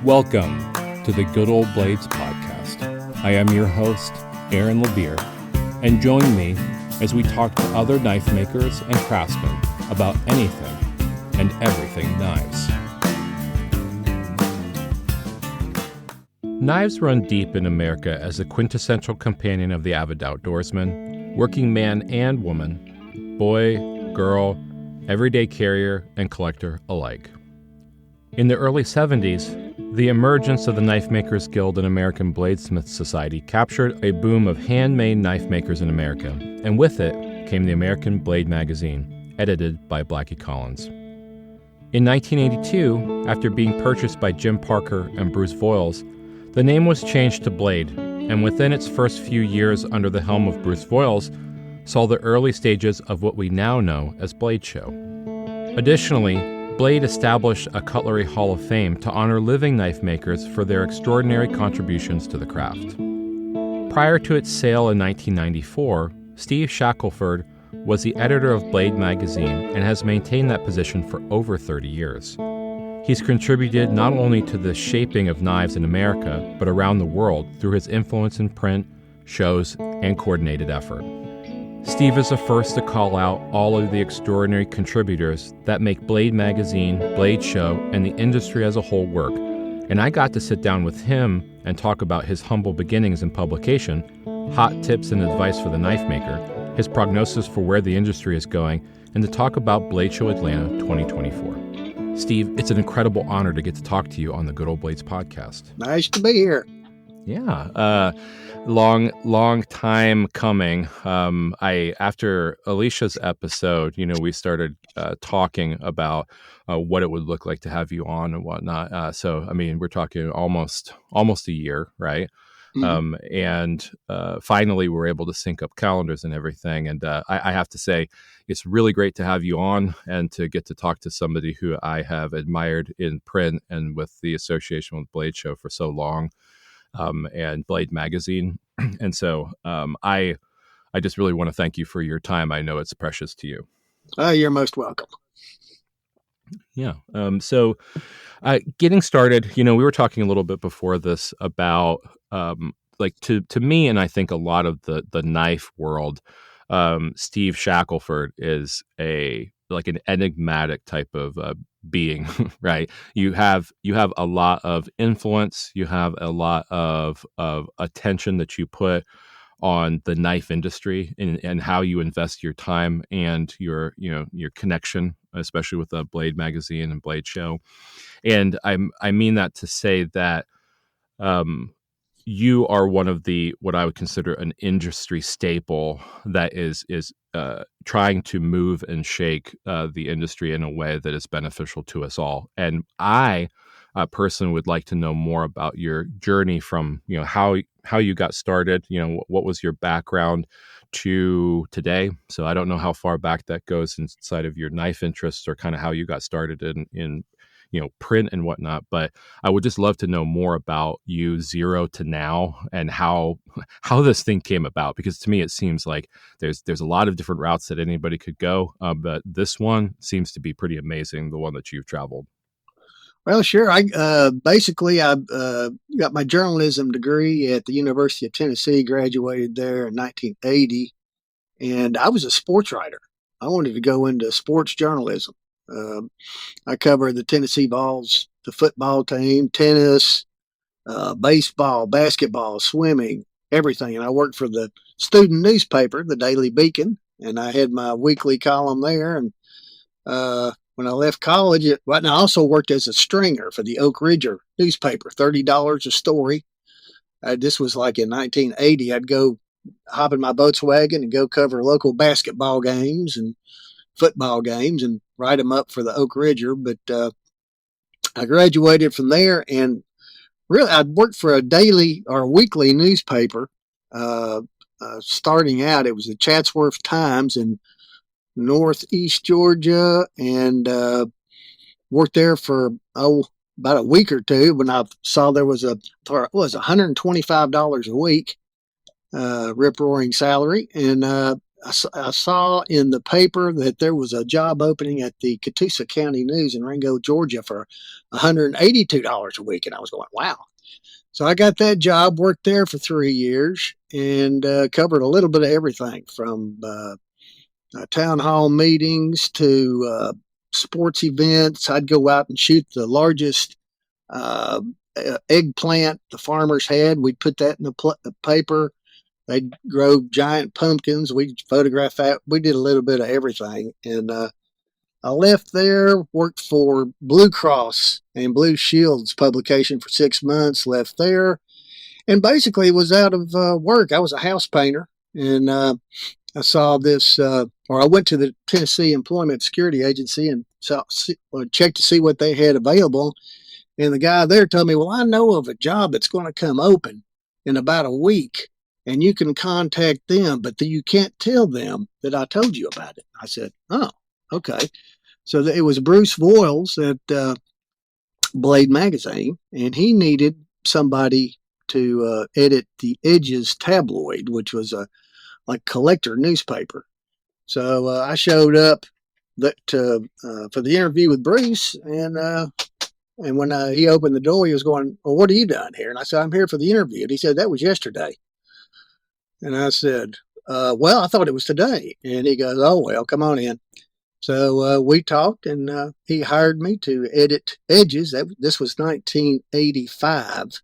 Welcome to the Good Old Blades podcast. I am your host, Aaron Levere, and join me as we talk to other knife makers and craftsmen about anything and everything knives. Knives run deep in America as a quintessential companion of the avid outdoorsman, working man and woman, boy, girl, everyday carrier, and collector alike. In the early 70s, the emergence of the Knifemakers Guild and American Bladesmith Society captured a boom of handmade knife makers in America, and with it came the American Blade magazine, edited by Blackie Collins. In 1982, after being purchased by Jim Parker and Bruce Voyles, the name was changed to Blade, and within its first few years under the helm of Bruce Voyles, saw the early stages of what we now know as Bladeshow. Additionally, Blade established a Cutlery Hall of Fame to honor living knife makers for their extraordinary contributions to the craft. Prior to its sale in 1994, Steve Shackleford was the editor of Blade magazine and has maintained that position for over 30 years. He's contributed not only to the shaping of knives in America, but around the world through his influence in print, shows, and coordinated effort. Steve is the first to call out all of the extraordinary contributors that make Blade magazine, Bladeshow, and the industry as a whole work, and I got to sit down with him and talk about his humble beginnings in publication, hot tips and advice for the knife maker, his prognosis for where the industry is going, and to talk about Bladeshow Atlanta 2024. Steve, it's an incredible honor to get to talk to you on the Good Old Blades podcast. Nice to be here. Yeah, long time coming. After Alicia's episode, we started talking about what it would look like to have you on and whatnot. So, I mean, we're talking almost a year, right? Mm-hmm. And finally, we're able to sync up calendars and everything. And I have to say, it's really great to have you on and to get to talk to somebody who I have admired in print and with the association with Bladeshow for so long. And Blade magazine. And so I just really want to thank you for your time. I know it's precious to you. You're most welcome. Yeah. So getting started, we were talking a little bit before this about to me, and I think a lot of the knife world, Steve Shackleford is an enigmatic type of being, right? You have a lot of influence, you have a lot of attention that you put on the knife industry and how you invest your time and your connection, especially with the Blade magazine and Bladeshow. And I mean that to say that you are one of what I would consider an industry staple that is trying to move and shake the industry in a way that is beneficial to us all. And I personally would like to know more about your journey from how you got started. What was your background to today? So I don't know how far back that goes inside of your knife interests or kind of how you got started in print and whatnot, but I would just love to know more about you zero to now and how this thing came about, because to me it seems like there's a lot of different routes that anybody could go, but this one seems to be pretty amazing, the one that you've traveled. Well, sure. I got my journalism degree at the University of Tennessee, graduated there in 1980, and I was a sports writer. I wanted to go into sports journalism. I covered the Tennessee Vols, the football team, tennis, baseball, basketball, swimming, everything. And I worked for the student newspaper, the Daily Beacon, and I had my weekly column there. And when I left college, I also worked as a stringer for the Oak Ridger newspaper, $30 a story. This was like in 1980. I'd go hop in my Volkswagen and go cover local basketball games and football games and write them up for the Oak Ridger. But I graduated from there, and really I'd worked for a daily or weekly newspaper. Starting out, it was the Chatsworth Times in Northeast Georgia, and worked there for about a week or two when I saw there was $125 a week, rip-roaring salary, and I saw in the paper that there was a job opening at the Catoosa County News in Ringo, Georgia for $182 a week. And I was going, wow. So I got that job, worked there for 3 years, and covered a little bit of everything from town hall meetings to sports events. I'd go out and shoot the largest uh, eggplant the farmers had. We'd put that in the paper. They'd grow giant pumpkins. We'd photograph that. We did a little bit of everything. And I left there, worked for Blue Cross and Blue Shield's publication for 6 months, left there, and basically was out of work. I was a house painter, and I saw this, or I went to the Tennessee Employment Security Agency and checked to see what they had available. And the guy there told me, well, I know of a job that's going to come open in about a week, and you can contact them, but you can't tell them that I told you about it. I said, oh, okay. So it was Bruce Voyles at Blade Magazine, and he needed somebody to edit the Edges tabloid, which was a like collector newspaper. So I showed up for the interview with Bruce, and when he opened the door, he was going, well, what are you doing here? And I said, I'm here for the interview. And he said, that was yesterday. And I said, well, I thought it was today. And he goes, oh, well, come on in. So we talked, and he hired me to edit Edges. This was 1985.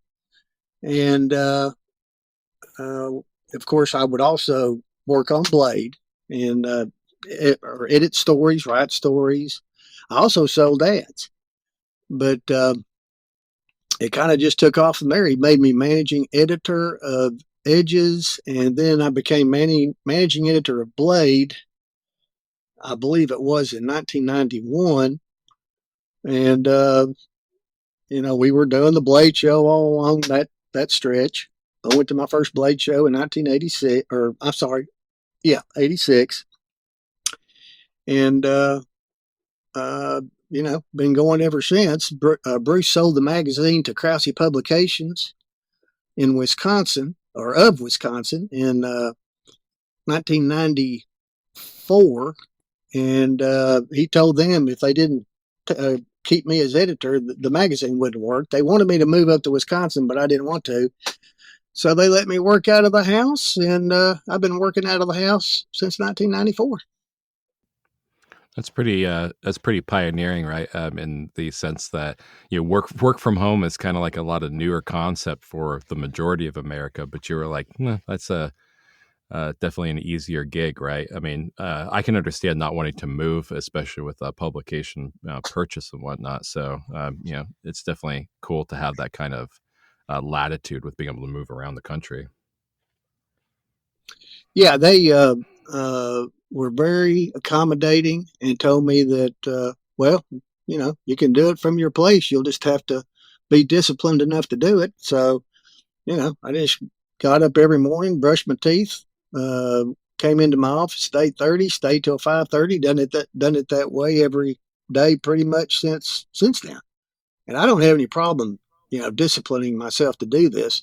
And of course, I would also work on Blade and or edit stories, write stories. I also sold ads. But it kind of just took off from there. He made me managing editor of Edges, and then I became managing editor of Blade. I believe it was in 1991. And, we were doing the Blade Show all along that stretch. I went to my first Blade Show in 1986, or I'm sorry, 86. And, been going ever since. Bruce sold the magazine to Krause Publications in Wisconsin, or of Wisconsin, in 1994. And he told them if they didn't keep me as editor, the magazine wouldn't work. They wanted me to move up to Wisconsin, but I didn't want to. So they let me work out of the house, and I've been working out of the house since 1994. That's pretty pioneering, right? In the sense that work from home is kind of like a lot of newer concept for the majority of America, but you were like, that's definitely an easier gig, right? I mean, I can understand not wanting to move, especially with a publication purchase and whatnot. So, it's definitely cool to have that kind of latitude with being able to move around the country. Yeah, they were very accommodating and told me that, you can do it from your place. You'll just have to be disciplined enough to do it. So, I just got up every morning, brushed my teeth, came into my office at 8:30, stayed till 5:30, done it that way every day pretty much since then. And I don't have any problem, disciplining myself to do this.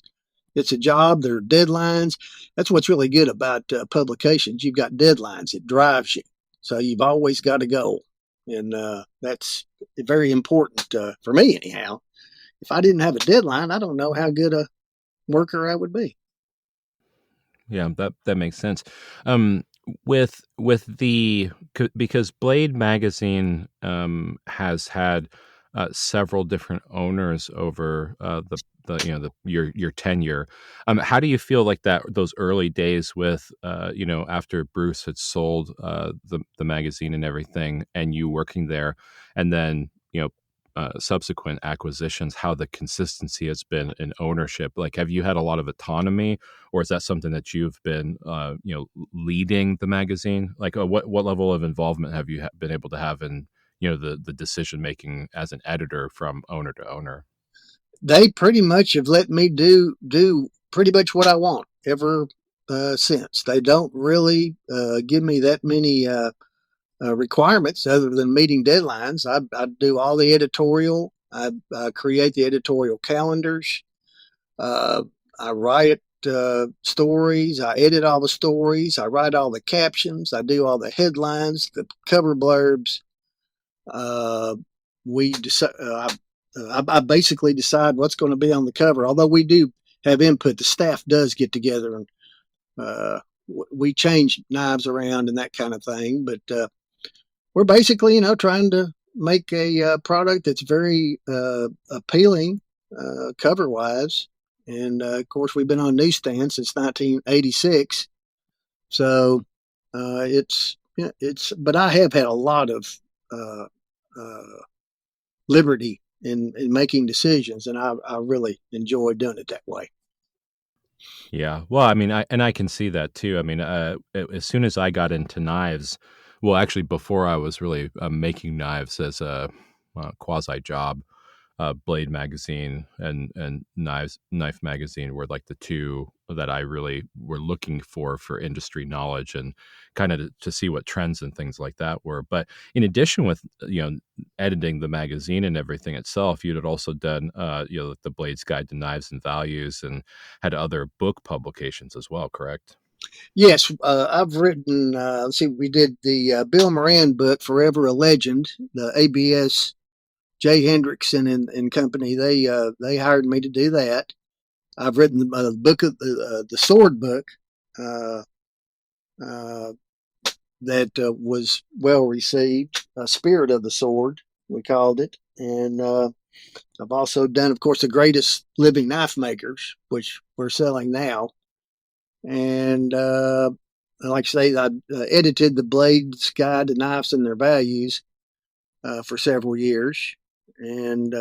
It's a job. There are deadlines. That's what's really good about publications. You've got deadlines. It drives you. So you've always got a goal. And that's very important for me anyhow. If I didn't have a deadline, I don't know how good a worker I would be. Yeah, that makes sense. With because Blade magazine has had several different owners over your tenure. How do you feel like those early days with after Bruce had sold the magazine and everything, and you working there, and then subsequent acquisitions, how the consistency has been in ownership? Like, have you had a lot of autonomy, or is that something that you've been leading the magazine? Like, what level of involvement have you been able to have in the decision making as an editor from owner to owner? They pretty much have let me do pretty much what I want ever since. They don't really give me that many requirements other than meeting deadlines. I do all the editorial. I create the editorial calendars. I write stories. I edit all the stories. I write all the captions. I do all the headlines, the cover blurbs. Uh, we decide. I basically decide what's going to be on the cover. Although we do have input, the staff does get together and we change knives around and that kind of thing. But we're basically, trying to make a product that's very appealing cover wise. And of course, we've been on newsstands since 1986. So but I have had a lot of uh, uh, liberty in making decisions, and I really enjoy doing it that way. Yeah. Well, I mean, I can see that too. I mean, as soon as I got into knives, well, actually, before I was really making knives as a quasi job, Blade magazine and Knife magazine were like the two that I really were looking for industry knowledge and kind of to see what trends and things like that were. But in addition with editing the magazine and everything itself, you'd had also done the Blade's Guide to Knives and Values and had other book publications as well, correct? Yes, I've written. Let's see, we did the Bill Moran book, "Forever a Legend." The ABS Jay Hendrickson and company, they hired me to do that. I've written the book of the sword book uh, uh, that was well received. Spirit of the Sword, we called it, and I've also done, of course, the greatest living knife makers, which we're selling now. And like I say, I edited the Blade's Guide to Knives and Their Values for several years, and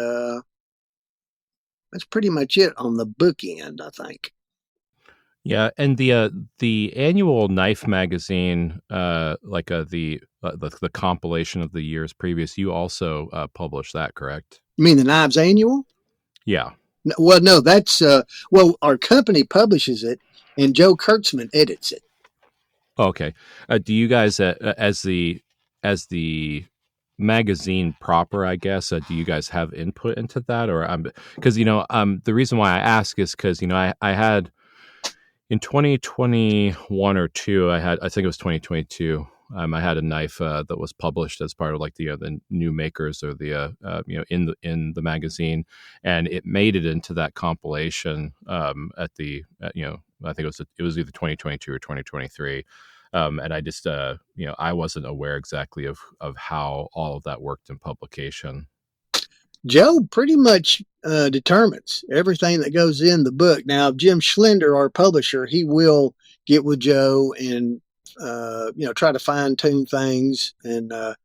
that's pretty much it on the book end, I think. Yeah, and the annual Knife magazine, the compilation of the years previous, you also published that, correct? You mean the Knives Annual? Yeah. Well, no, that's our company publishes it, and Joe Kurtzman edits it. Okay. Do you guys, as the magazine proper, I guess, do you guys have input into that, or because the reason why I ask is because I had in 2021 or two, I think it was 2022. I had a knife that was published as part of like the new makers or the in the magazine, and it made it into that compilation at the I think it was either 2022 or 2023. And I just I wasn't aware exactly of how all of that worked in publication. Joe pretty much determines everything that goes in the book. Now, Jim Schlender, our publisher, he will get with Joe and try to fine tune things and uh,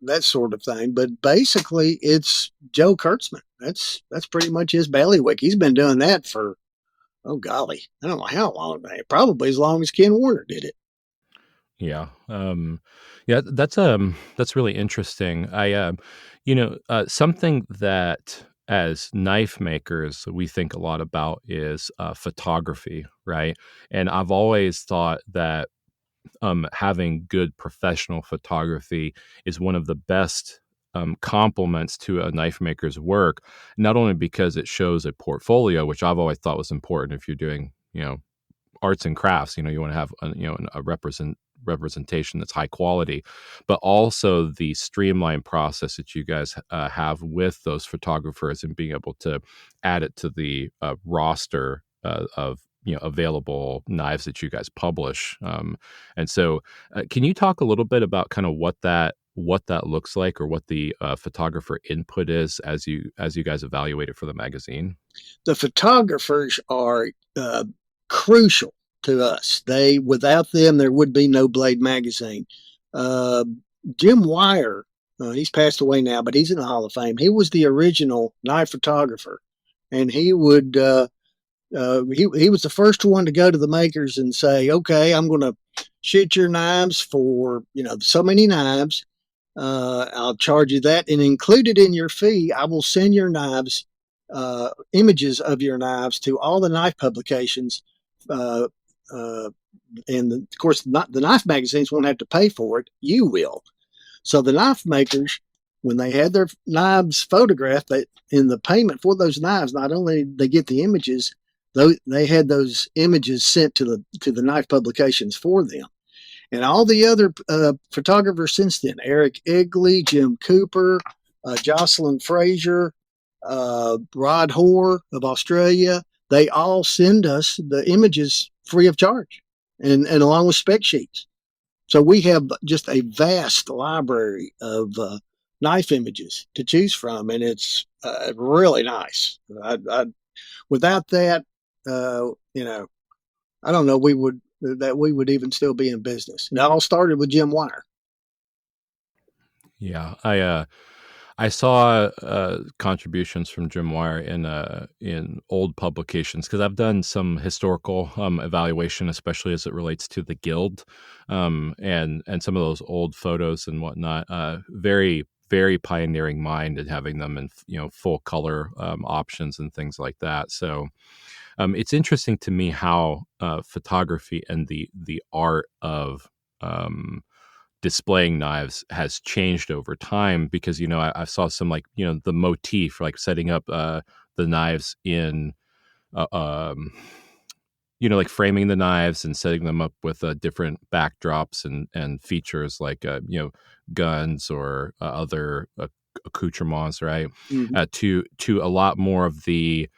that sort of thing. But basically, it's Joe Kurtzman. That's pretty much his bailiwick. He's been doing that for, oh golly, I don't know how long. Probably as long as Ken Warner did it. Yeah. Yeah, that's really interesting. Something that as knife makers we think a lot about is photography, right? And I've always thought that having good professional photography is one of the best compliments to a knife maker's work, not only because it shows a portfolio, which I've always thought was important if you're doing, arts and crafts. You want to have a representation that's high quality, but also the streamlined process that you guys have with those photographers and being able to add it to the roster of available knives that you guys publish. And so, can you talk a little bit about kind of what that looks like, or what the photographer input is as you guys evaluate it for the magazine? The photographers are crucial to us. Without them, there would be no Blade magazine. Uh, Jim Wire, he's passed away now, but he's in the Hall of Fame. He was the original knife photographer, and he would he was the first one to go to the makers and say, "Okay, I'm going to shoot your knives for so many knives. I'll charge you that, and included in your fee, I will send your knives, images of your knives to all the knife publications, uh, uh, and of course, not the knife magazines won't have to pay for it. You will. So the knife makers when they had their knives photographed, in the payment for those knives, not only they get the images, though they had those images sent to the knife publications for them. And all the other photographers since then, Eric Egley, Jim Cooper, Jocelyn Fraser, Rod Hoare of Australia, they all send us the images free of charge, and along with spec sheets. So we have just a vast library of knife images to choose from, and it's really nice. Without that, I don't know we would even still be in business. And it all started with Jim Wire. Yeah, I saw contributions from Jim Wire in old publications because I've done some historical evaluation, especially as it relates to the Guild, and some of those old photos and whatnot. Very very pioneering mind in having them in full color options and things like that. So it's interesting to me how photography and the art of displaying knives has changed over time because I saw some the motif like setting up the knives in uh, um, like framing the knives and setting them up with different backdrops and features like guns or other accoutrements, right? Mm-hmm. To a lot more of the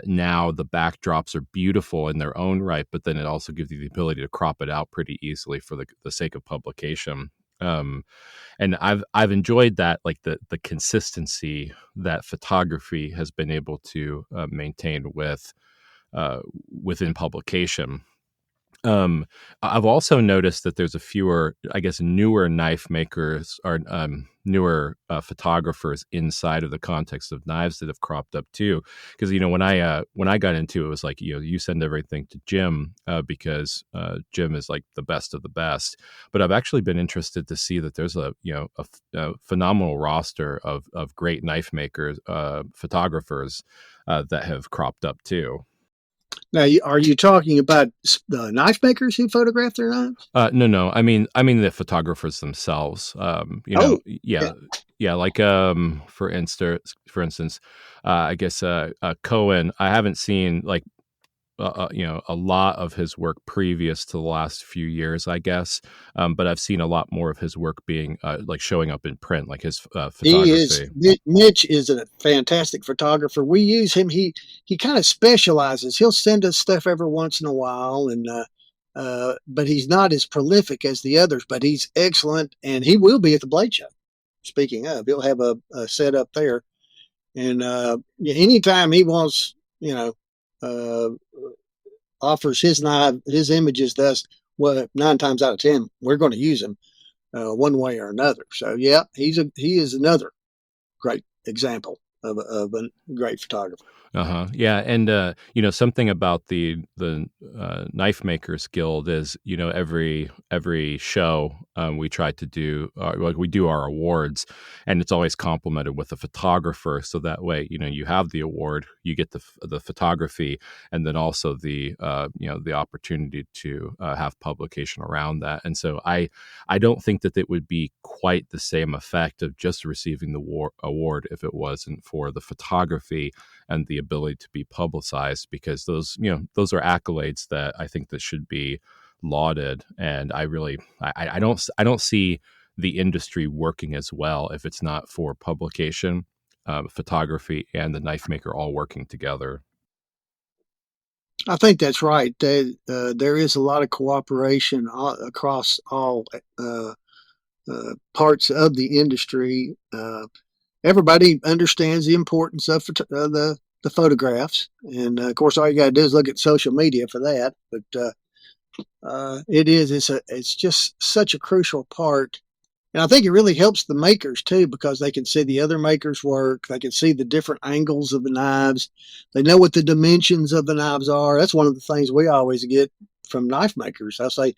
now the backdrops are beautiful in their own right, but then it also gives you the ability to crop it out pretty easily for the sake of publication. And I've enjoyed that, like the consistency that photography has been able to maintain within publication. I've also noticed that there's a fewer, I guess, newer knife makers or newer photographers inside of the context of knives that have cropped up too. Because when I got into it, it was like you send everything to Jim because Jim is like the best of the best. But I've actually been interested to see that there's a phenomenal roster of great knife makers, photographers that have cropped up too. Now, are you talking about the knife makers who photograph their knives? No. I mean the photographers themselves. Oh, yeah. Yeah. Like for instance, I guess Cohen. I haven't seen like a lot of his work previous to the last few years, I guess. But I've seen a lot more of his work being like showing up in print, like his He is. photography. Mitch is a fantastic photographer. We use him. He kind of specializes. He'll send us stuff every once in a while, and but he's not as prolific as the others. But he's excellent, and he will be at the Bladeshow. Speaking of, he'll have a set up there, and anytime he wants, uh, offers his knife, his images to us. Well, 9 times out of 10, we're going to use them one way or another. So yeah, he is another great example of a great photographer. Yeah, and something about the Knife Makers Guild is every show we try to do like we do our awards, and it's always complemented with a photographer. So that way, you have the award, you get the photography, and then also the opportunity to have publication around that. And so I don't think that it would be quite the same effect of just receiving the award if it wasn't for the photography and the ability to be publicized, because those are accolades that I think that should be lauded. And I don't see the industry working as well if it's not for publication, photography, and the knife maker all working together. I think that's right. There is a lot of cooperation across all parts of the industry. Everybody understands the importance of the photographs, and of course, all you got to do is look at social media for that. But it's just such a crucial part, and I think it really helps the makers too because they can see the other makers' work. They can see the different angles of the knives. They know what the dimensions of the knives are. That's one of the things we always get from knife makers. I say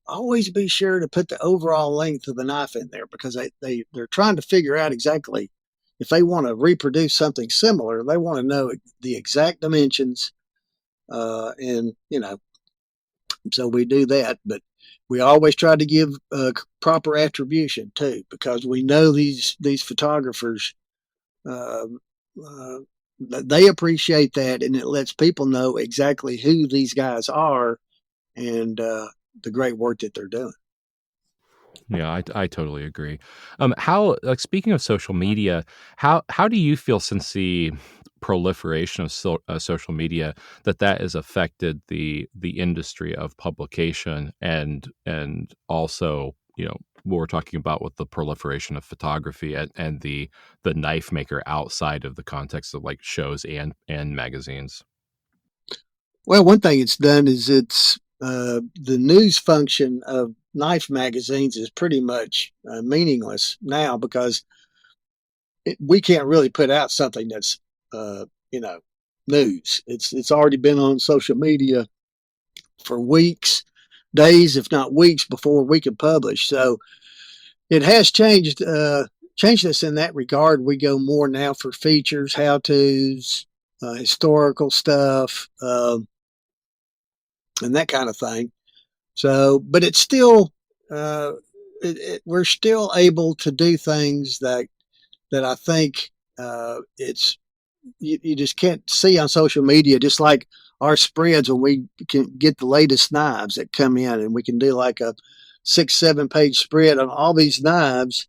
always be sure to put the overall length of the knife in there because they're trying to figure out exactly if they want to reproduce something similar, they want to know the exact dimensions, and so we do that. But We always try to give proper attribution too, because we know these photographers, uh, uh, they appreciate that, and it lets people know exactly who these guys are and the great work that they're doing. Yeah, I totally agree. How like speaking of social media, how do you feel since the proliferation of social media that has affected the industry of publication and also what we're talking about with the proliferation of photography and the knife maker outside of the context of like shows and magazines? Well, one thing it's done is it's the news function of knife magazines is pretty much meaningless now because we can't really put out something that's uh, you know news. It's already been on social media for weeks, days, if not weeks before we can publish. So it has changed us in that regard. We go more now for features, how tos, historical stuff, and that kind of thing. So, but it's still we're still able to do things that I think it's you just can't see on social media. Just like our spreads when we can get the latest knives that come in, and we can do like a 6-7 page spread on all these knives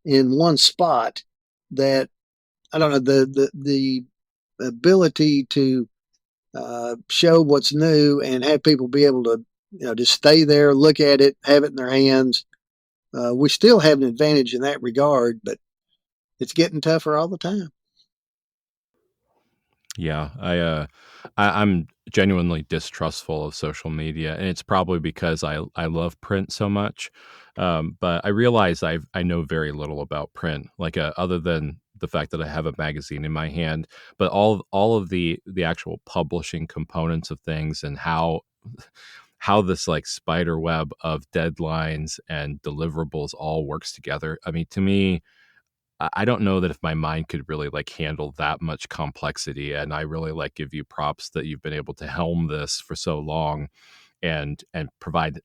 in one spot. That I don't know the ability to show what's new and have people be able to just stay there, look at it, have it in their hands. We still have an advantage in that regard, but it's getting tougher all the time. Yeah, I'm genuinely distrustful of social media, and it's probably because I love print so much. But I realize I know very little about print, like other than the fact that I have a magazine in my hand. But all of the actual publishing components of things and how this like spider web of deadlines and deliverables all works together. I mean, to me, I don't know that if my mind could really like handle that much complexity. And I really like give you props that you've been able to helm this for so long and provide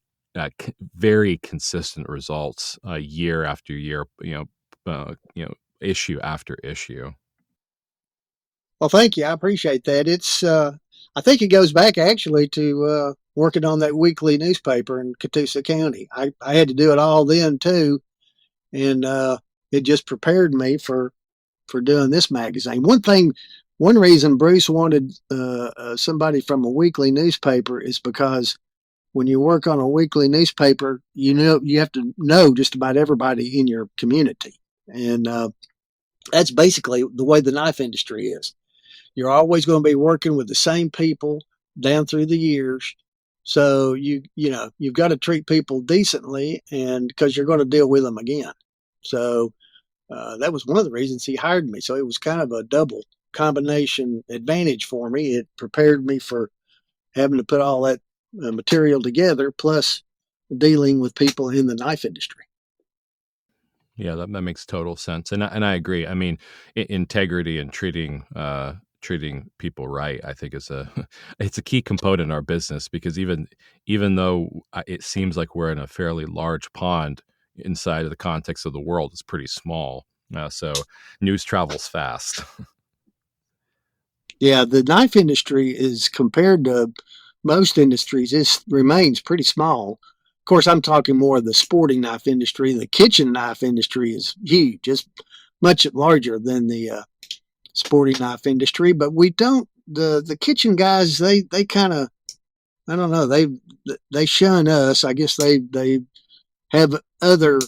very consistent results year after year. Issue after issue. Well, thank you. I appreciate that. I think it goes back actually to working on that weekly newspaper in Catoosa County. I had to do it all then too, and it just prepared me for doing this magazine. One reason Bruce wanted somebody from a weekly newspaper is because when you work on a weekly newspaper, you have to know just about everybody in your community, and that's basically the way the knife industry is. You're always going to be working with the same people down through the years. So you've got to treat people decently, and because you're going to deal with them again. So that was one of the reasons he hired me. So it was kind of a double combination advantage for me. It prepared me for having to put all that material together, plus dealing with people in the knife industry. Yeah, that makes total sense, and I agree. I mean, integrity and treating people right, I think is a it's a key component in our business because even though it seems like we're in a fairly large pond inside of the context of the world, it's pretty small. So news travels fast. Yeah, the knife industry is compared to most industries, it remains pretty small. Of course, I'm talking more of the sporting knife industry. The kitchen knife industry is huge. It's much larger than the sporting knife industry. But we don't the kitchen guys. They kind of I don't know. They shun us. I guess they have other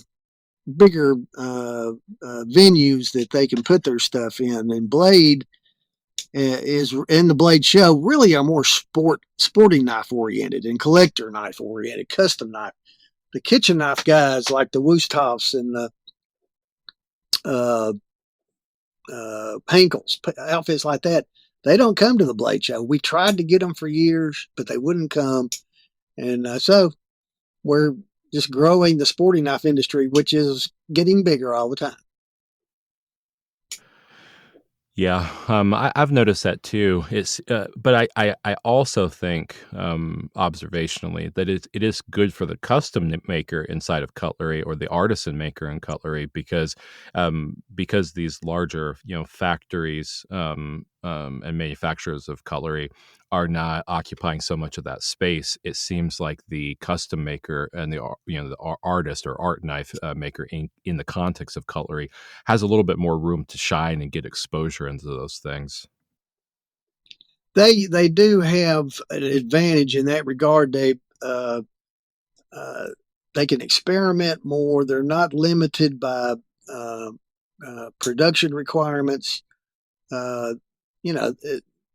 bigger venues that they can put their stuff in. And Blade is in the Blade Show really are more sporting knife oriented and collector knife oriented, custom knife. The kitchen knife guys like the Wusthoffs and the uh, Hankels, outfits like that, they don't come to the Blade Show. We tried to get them for years, but they wouldn't come. And so we're just growing the sporting knife industry, which is getting bigger all the time. Yeah, I've noticed that too. But I also think, observationally, that it is good for the custom maker inside of cutlery or the artisan maker in cutlery because these larger, factories, and manufacturers of cutlery are not occupying so much of that space. It seems like the custom maker and the artist or art knife maker in the context of cutlery has a little bit more room to shine and get exposure into those things. They do have an advantage in that regard. Uh, they can experiment more. They're not limited by uh, production requirements. Uh,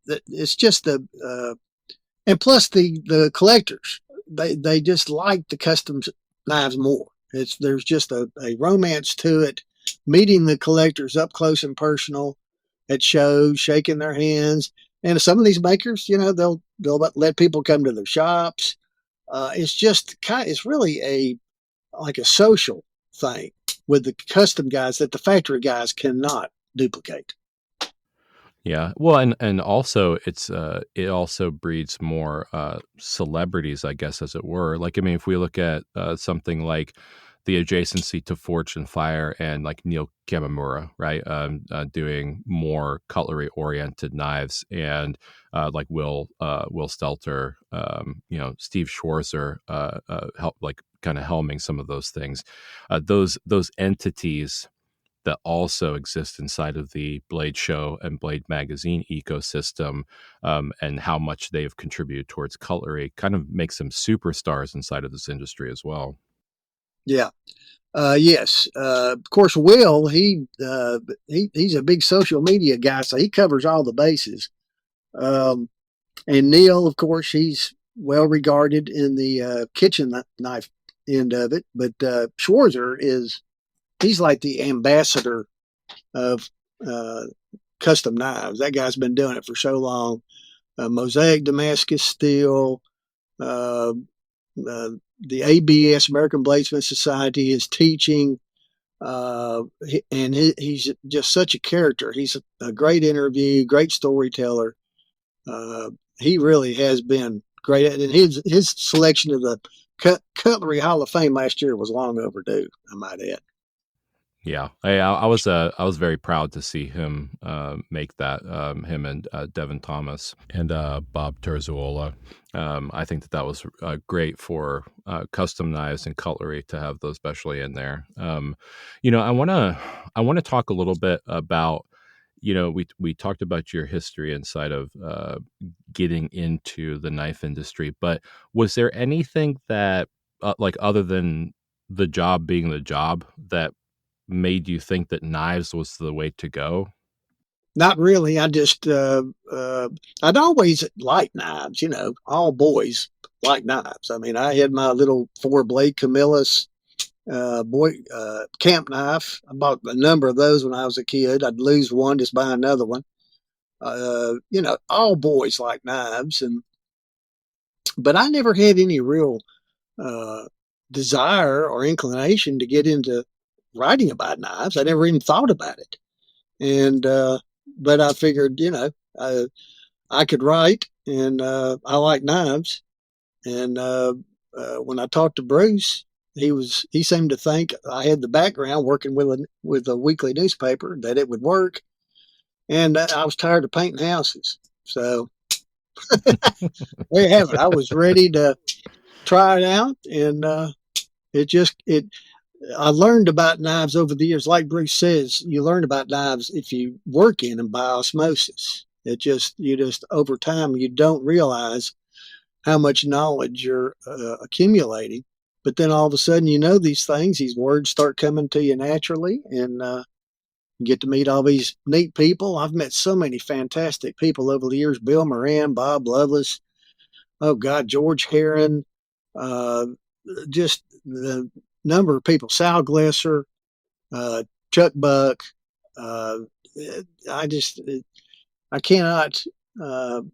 it's just and plus the collectors, they just like the custom knives more. There's just a romance to it. Meeting the collectors up close and personal at shows, shaking their hands, and some of these makers, they'll let people come to their shops. It's really like a social thing with the custom guys that the factory guys cannot duplicate. Yeah. Well, and also it also breeds more celebrities, I guess, as it were. Like, I mean, if we look at something like the adjacency to Forge and Fire and like Neil Kamimura, right, doing more cutlery oriented knives, and like Will Stelter, Steve Schwarzer, help like kind of helming some of those things. Those entities that also exist inside of the Bladeshow and Blade Magazine ecosystem, and how much they've contributed towards cutlery kind of makes them superstars inside of this industry as well. Yeah. Yes. Of course, Will, he's a big social media guy, so he covers all the bases. Um, and Neil, of course, he's well regarded in the kitchen knife end of it. But Schwarzer he's like the ambassador of uh, custom knives. That guy's been doing it for so long. Mosaic Damascus steel, uh, the ABS, American Bladesmith Society, is teaching. And he's just such a character. He's a great interview, great storyteller. Uh, he really has been great. And his selection of the Cutlery Hall of Fame last year was long overdue, I might add. Yeah, I was very proud to see him make that. Him and Devin Thomas and Bob Terzuola. I think that was great for custom knives and cutlery to have those especially in there. I want to talk a little bit about. We talked about your history inside of getting into the knife industry, but was there anything that, like, other than the job being the job, that made you think that knives was the way to go? Not really. I'd always liked knives, all boys like knives. I mean, I had my little 4 blade Camillus camp knife. I bought a number of those when I was a kid. I'd lose one, just buy another one. All boys like knives, but I never had any real uh, desire or inclination to get into writing about knives. I never even thought about it. And but I figured, I could write, and I like knives. And when I talked to Bruce, he seemed to think I had the background working with a weekly newspaper, that it would work. And I was tired of painting houses, so there you have it. I was ready to try it out, and it just it. I learned about knives over the years. Like Bruce says, you learn about knives if you work in them by osmosis. You just over time you don't realize how much knowledge you're accumulating. But then all of a sudden, these words start coming to you naturally, and you get to meet all these neat people. I've met so many fantastic people over the years: Bill Moran, Bob Lovelace, oh God, George Heron, uh, just the number of people, Sal Glesser, uh, Chuck Buck. Uh, I just, I cannot tell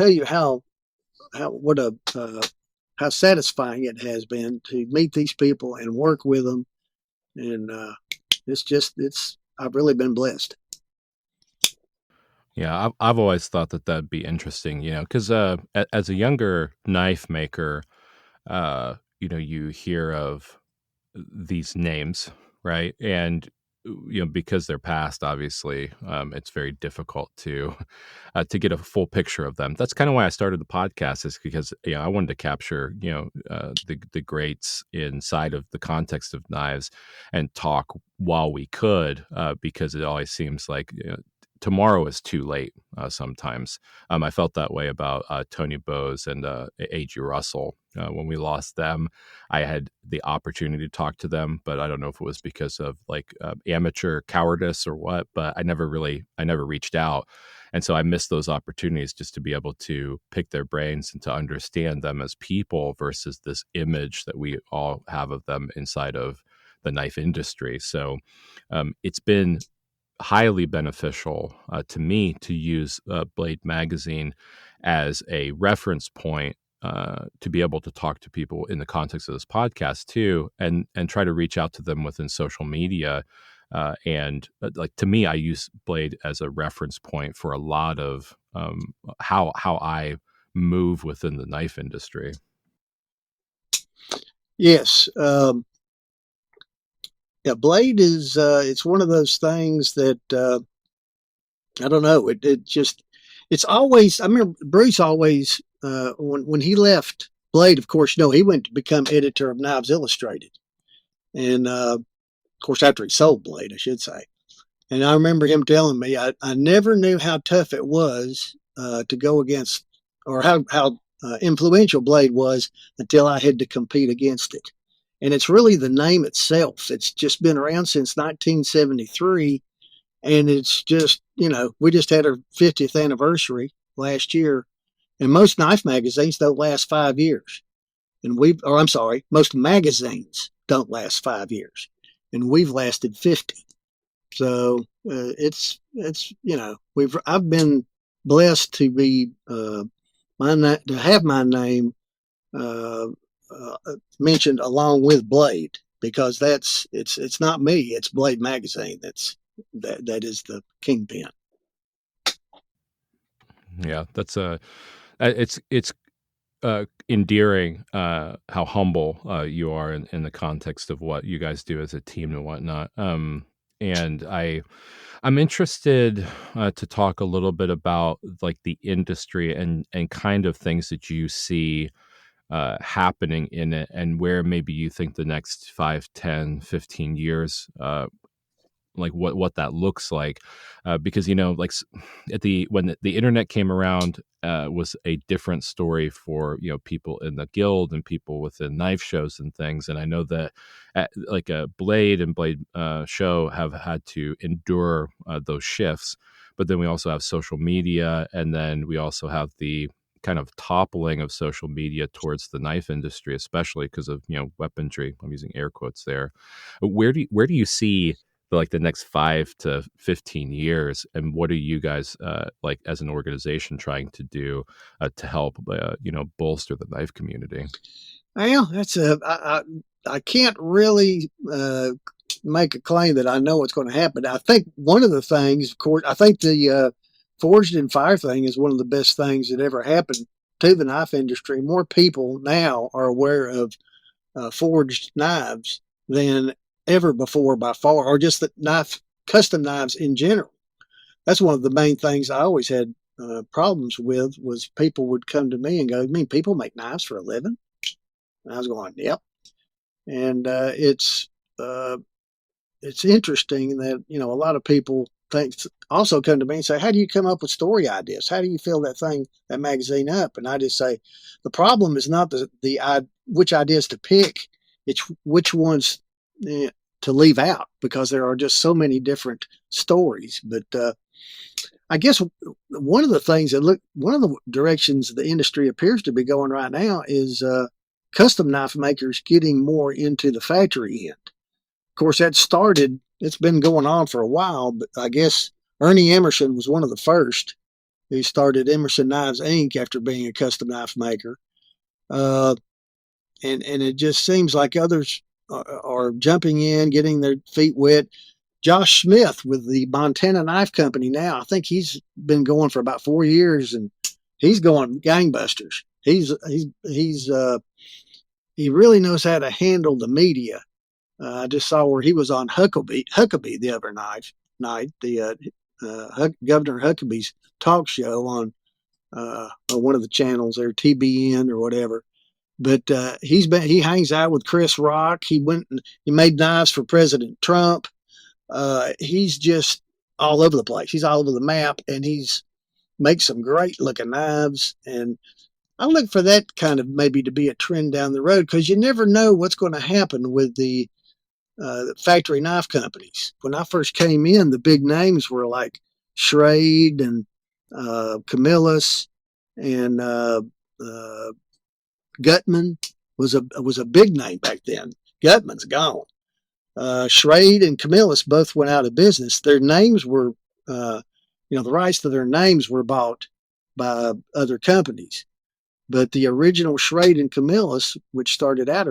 you what a how satisfying it has been to meet these people and work with them. And I've really been blessed. Yeah, I've always thought that that'd be interesting, because as a younger knife maker, you hear of these names, right? And because they're past, obviously, it's very difficult to get a full picture of them. That's kind of why I started the podcast, is because I wanted to capture the greats inside of the context of knives and talk while we could, because it always seems like tomorrow is too late sometimes. I felt that way about Tony Bowes and A.G. Russell. When we lost them, I had the opportunity to talk to them, but I don't know if it was because of like amateur cowardice or what, but I never reached out. And so I missed those opportunities just to be able to pick their brains and to understand them as people versus this image that we all have of them inside of the knife industry. So it's been highly beneficial to me to use Blade Magazine as a reference point to be able to talk to people in the context of this podcast too, and try to reach out to them within social media. And like, to me, I use Blade as a reference point for a lot of how I move within the knife industry. Yes. Yeah, Blade is it's one of those things that I don't know. It's always. I remember Bruce always when he left Blade. Of course, he went to become editor of Knives Illustrated, and of course after he sold Blade, I should say. And I remember him telling me, I never knew how tough it was to go against, or how influential Blade was until I had to compete against it. And it's really the name itself. It's just been around since 1973. And it's just, we just had our 50th anniversary last year. And most knife magazines don't last 5 years. I'm sorry, most magazines don't last 5 years. And we've lasted 50. So I've been blessed to be to have my name mentioned along with Blade, because it's not me, it's Blade Magazine that is the kingpin. Yeah, that's it's endearing how humble you are in the context of what you guys do as a team and whatnot. And I'm interested to talk a little bit about like the industry and kind of things that you see happening in it, and where maybe you think the next 5, 10, 15 years like what that looks like, because like when the internet came around, was a different story for people in the guild and people within knife shows and things. And I know that like a Blade and Blade show have had to endure those shifts, but then we also have social media, and then we also have the kind of toppling of social media towards the knife industry, especially because of weaponry. I'm using air quotes there. Where do you see like the next 5 to 15 years, and what are you guys like as an organization trying to do to help bolster the knife community? Well, I can't really make a claim that I know what's going to happen. I think one of the things, of course, I think the forged in fire thing is one of the best things that ever happened to the knife industry. More people now are aware of forged knives than ever before by far, or just the custom knives in general. That's one of the main things I always had problems with, was people would come to me and go, "You mean people make knives for a living?" And I was going, "Yep." And it's interesting that a lot of people also come to me and say, "How do you come up with story ideas? How do you fill that magazine up?" And I just say, the problem is not which ideas to pick; it's which ones to leave out, because there are just so many different stories. But I guess one of the directions the industry appears to be going right now is custom knife makers getting more into the factory end. Of course, it's been going on for a while, but I guess Ernie Emerson was one of the first who started Emerson Knives Inc. after being a custom knife maker. And it just seems like others are jumping in, getting their feet wet. Josh Smith with the Montana Knife Company now. I think he's been going for about 4 years, and he's going gangbusters. He really knows how to handle the media. I just saw where he was on Huckabee the other night, the Governor Huckabee's talk show on one of the channels there, TBN or whatever. But he hangs out with Chris Rock. He made knives for President Trump. He's just all over the place. He's all over the map, and he's makes some great looking knives. And I look for that kind of maybe to be a trend down the road, because you never know what's going to happen with the factory knife companies. When I first came in, the big names were like Schrade and Camillus and Gutman was a big name back then. Gutman's gone. Schrade and Camillus both went out of business. Their names were, the rights to their names were bought by other companies. But the original Schrade and Camillus, which started out,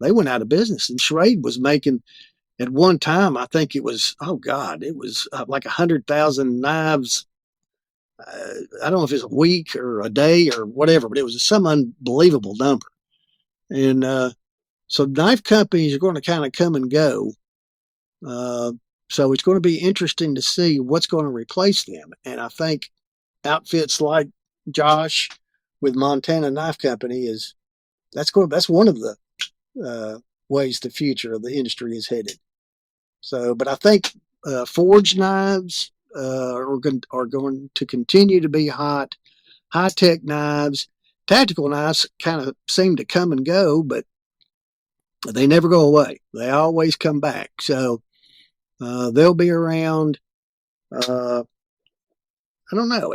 they went out of business. And Schrade was making, at one time, I think it was like 100,000 knives. I don't know if it's a week or a day or whatever, but it was some unbelievable number. And so knife companies are going to kind of come and go. So it's going to be interesting to see what's going to replace them. And I think outfits like Josh with Montana Knife Company that's one of the ways the future of the industry is headed. So, but I think forged knives are going to continue to be hot. High-tech knives, tactical knives kind of seem to come and go, but they never go away. They always come back. So they'll be around. I don't know.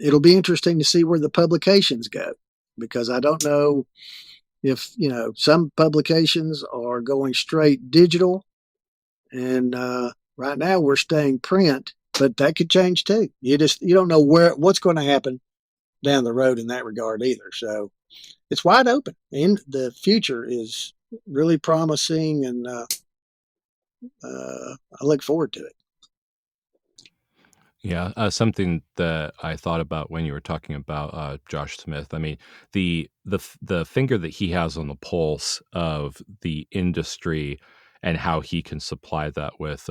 It'll be interesting to see where the publications go, because I don't know if, some publications are going straight digital, and right now we're staying print, but that could change too. You don't know what's going to happen down the road in that regard either. So it's wide open, and the future is really promising, and I look forward to it. Yeah, something that I thought about when you were talking about Josh Smith. I mean, the finger that he has on the pulse of the industry, and how he can supply that with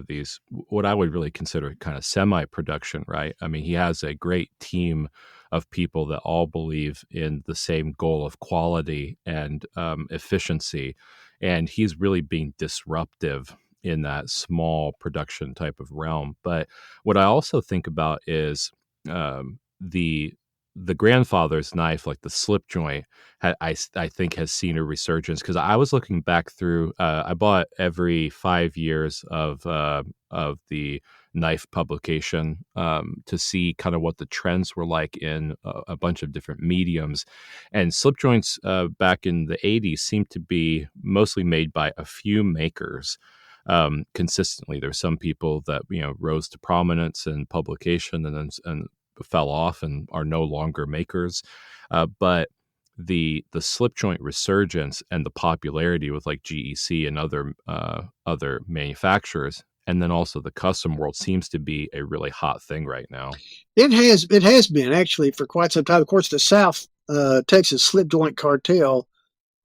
these, what I would really consider kind of semi-production, right? I mean, he has a great team of people that all believe in the same goal of quality and efficiency, and he's really being disruptive in that small production type of realm. But what I also think about is the grandfather's knife, like the slip joint, I think has seen a resurgence, because I was looking back through. I bought every 5 years of the knife publication to see kind of what the trends were like in a bunch of different mediums, and slip joints back in the 80s seemed to be mostly made by a few makers. Consistently, there's some people that rose to prominence in publication and fell off and are no longer makers, but the slip joint resurgence and the popularity with like GEC and other manufacturers, and then also the custom world, seems to be a really hot thing right now. It has been actually for quite some time. Of course, the South Texas slip joint cartel,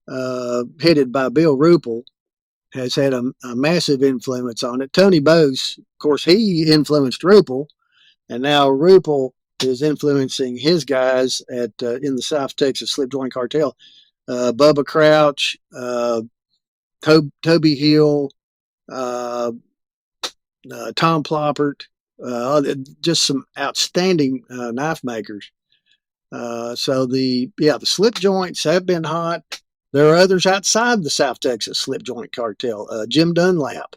headed by Bill Ruppel, has had a massive influence on it. Tony Bose, of course, he influenced Ruppel, and now Ruppel is influencing his guys in the South Texas slip joint cartel. Bubba Crouch, Toby Hill, Tom Ploppert, just some outstanding knife makers. So the slip joints have been hot. There are others outside the South Texas slip joint cartel. Jim Dunlap.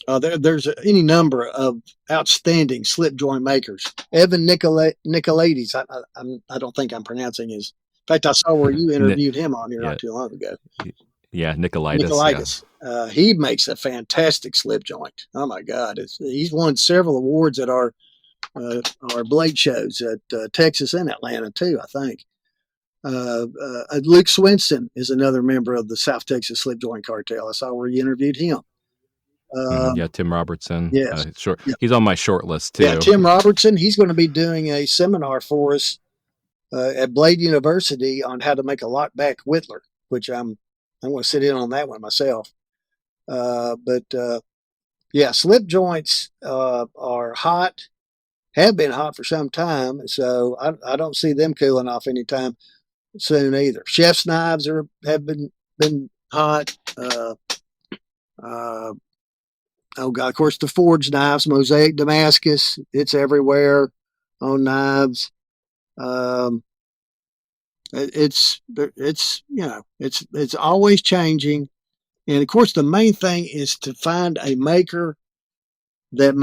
There's any number of outstanding slip joint makers. Evan Nicolaides. I don't think I'm pronouncing his. In fact, I saw where you interviewed him on here not too long ago. Yeah, Nicolaides. Yeah. He makes a fantastic slip joint. Oh my God, he's won several awards at our blade shows at Texas and Atlanta too, I think. Luke Swenson is another member of the South Texas Slip Joint Cartel. I saw where you interviewed him. Yeah, Tim Robertson. Yes. Sure, Yeah. he's on my short list Yeah. too. Tim Robertson, he's going to be doing a seminar for us at Blade University on how to make a lockback whittler, which I'm going to sit in on that one myself. But yeah, slip joints are hot, have been hot for some time. So I don't see them cooling off anytime soon either. Chef's knives have been hot. Uh, oh God, of course the forged knives, mosaic Damascus, it's everywhere on knives. Um, it's always changing, and of course the main thing is to find a maker that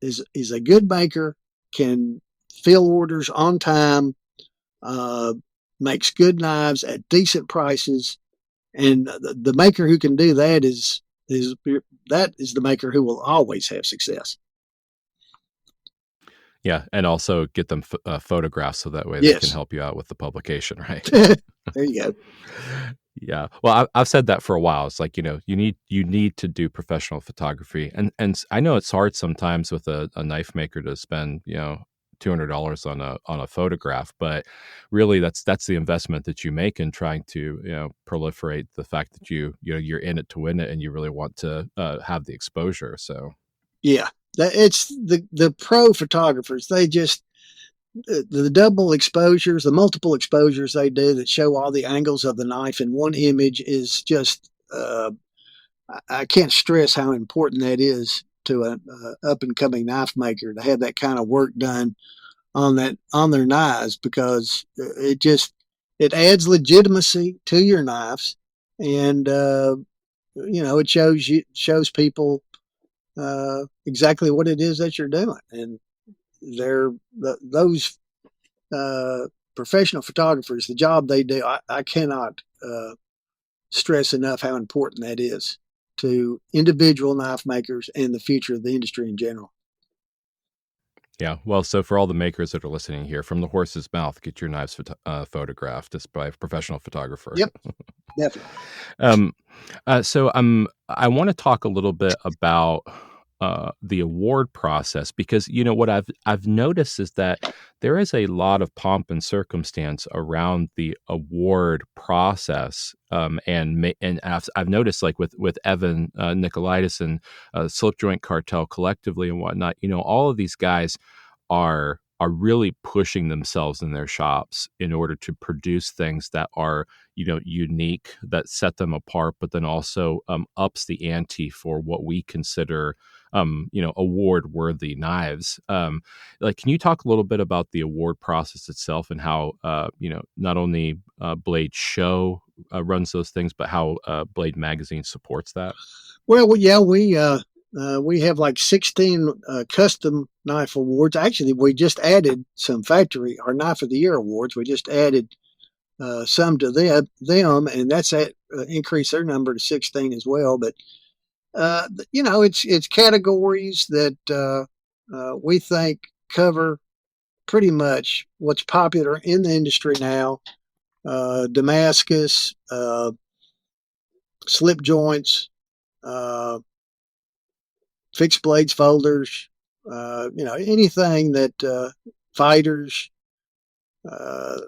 is a good maker, can fill orders on time, uh, makes good knives at decent prices, and the maker who can do that is that is the maker who will always have success. Yeah, and also get them photographs so that way they can Yes. help you out with the publication, right? There you go. Yeah. Well, I've said that for a while. It's like, you need to do professional photography, and I know it's hard sometimes with a knife maker to spend $200 on a photograph, but really that's the investment that you make in trying to proliferate the fact that you're in it to win it, and you really want to have the exposure. So Yeah, it's the pro photographers. They just the double exposures, the multiple exposures they do that show all the angles of the knife in one image is just. I can't stress how important that is to a up and coming knife maker to have that kind of work done on their knives, because it adds legitimacy to your knives, and it shows people exactly what it is that you're doing, and those uh, professional photographers, the job they do, I cannot stress enough how important that is to individual knife makers and the future of the industry in general. yeah. Well, so for all the makers that are listening here, from the horse's mouth, get your knives photographed just by a professional photographer. Yep, definitely. um, so I want to talk a little bit about the award process, because what I've noticed is that there is a lot of pomp and circumstance around the award process, and I've noticed, like with Evan Nicolaitis and Slip Joint Cartel collectively and whatnot, all of these guys are really pushing themselves in their shops in order to produce things that are unique, that set them apart, but then also ups the ante for what we consider award worthy knives. Like, can you talk a little bit about the award process itself and how not only Bladeshow runs those things, but how Blade Magazine supports that? Well, yeah, we have like 16 custom knife awards. Actually, we just added some factory or knife of the year awards. We just added some to them, and that's increased their number to 16 as well. But it's categories that we think cover pretty much what's popular in the industry now. Damascus, slip joints, uh, fixed blades, folders, anything that fighters, uh,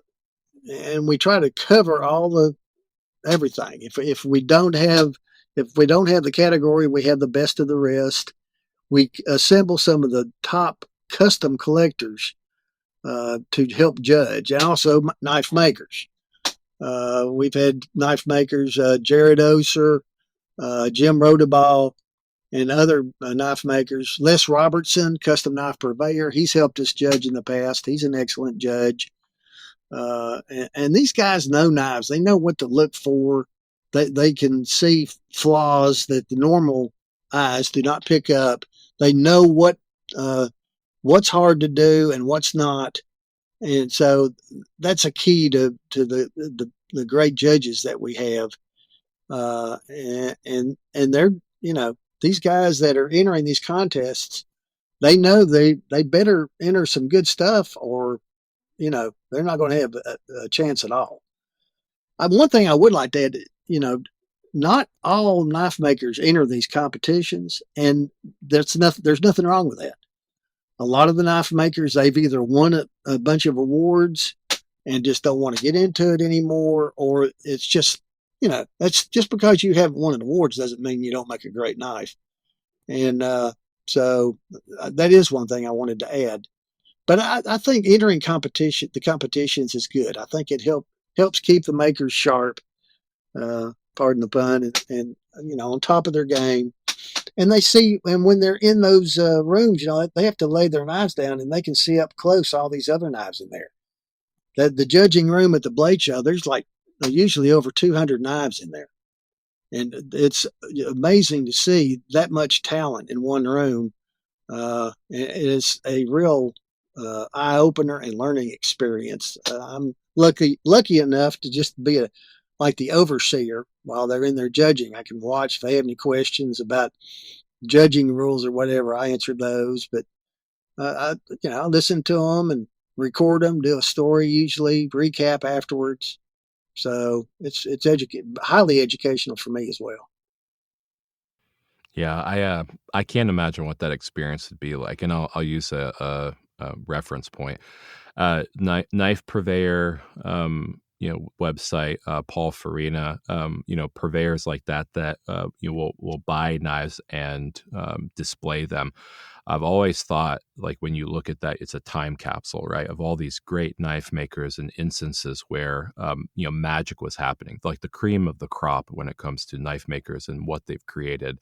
and we try to cover all the everything. If we don't have the category, we have the best of the rest. We assemble some of the top custom collectors to help judge, and also knife makers. We've had knife makers, Jared Oser, Jim Rodeball, and other knife makers. Les Robertson, custom knife purveyor, he's helped us judge in the past. He's an excellent judge. And these guys know knives. They know what to look for. They can see flaws that the normal eyes do not pick up. They know what's hard to do and what's not. And so that's a key to the great judges that we have. And they're, these guys that are entering these contests, they know they better enter some good stuff, or they're not going to have a chance at all. one thing I would like to add, not all knife makers enter these competitions, and there's nothing wrong with that. A lot of the knife makers, they've either won a bunch of awards and just don't want to get into it anymore, or it's just, that's just because you haven't won an awards doesn't mean you don't make a great knife. And so that is one thing I wanted to add. But I think entering the competitions is good. I think it helps keep the makers sharp, pardon the pun, and on top of their game. And they see, and when they're in those rooms, they have to lay their knives down, and they can see up close all these other knives in there. The judging room at the Bladeshow, there's usually over 200 knives in there, and it's amazing to see that much talent in one room. It is a real eye opener and learning experience. I'm lucky enough to just be like the overseer while they're in there judging. I can watch if they have any questions about judging rules or whatever. I answer those, but I listen to them and record them, do a story usually, recap afterwards. So it's highly educational for me as well. Yeah, I can't imagine what that experience would be like, and I'll use a reference point. Knife purveyor, website, Paul Farina, purveyors like that will buy knives and display them. I've always thought, like, when you look at that, it's a time capsule, right? Of all these great knife makers and instances where, magic was happening, like the cream of the crop when it comes to knife makers and what they've created.